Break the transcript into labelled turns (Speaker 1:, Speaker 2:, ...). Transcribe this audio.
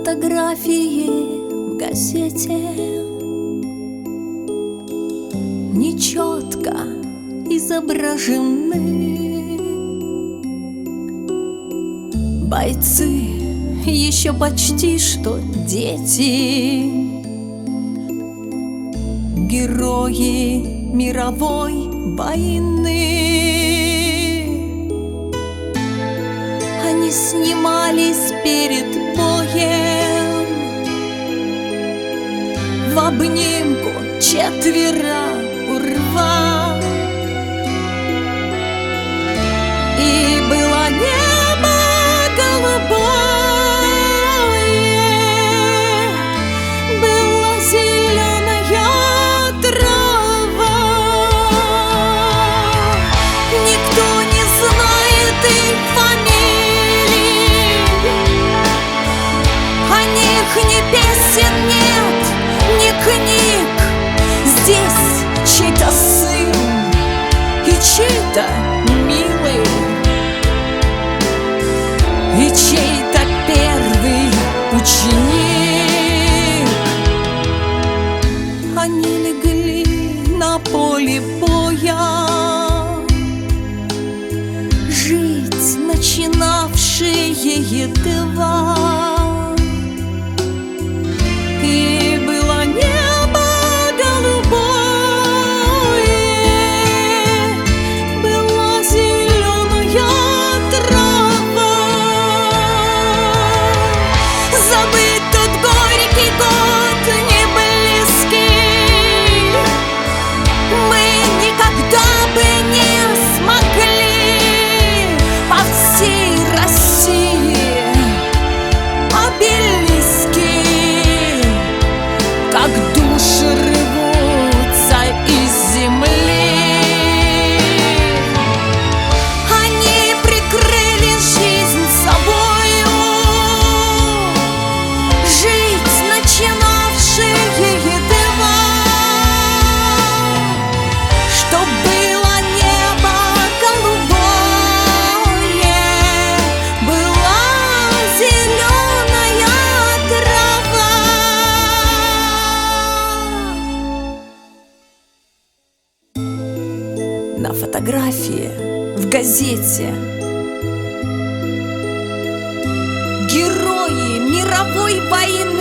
Speaker 1: фотографии в газете нечетко изображены. Бойцы еще почти что дети, герои мировой войны. Они снимались перед боем в обнимку четверо у рва. И было небо голубое, была зеленая трава. Никто не знает их фамилий, о них ни песен нет, ни книг. Здесь чей-то сын и чей-то милый, и чей-то первый ученик. Они легли на поле боя, жить начинавшие едва. И было небо голубое, была зеленая трава. Забыть тот горький год не близкий мы никогда бы не смогли. По всей России обелиски, как души рвутся из земли. Они прикрыли жизнь собою, жить начинавшие едва. Чтоб было небо голубое, была зеленая трава. На фотографии в газете герои мировой войны.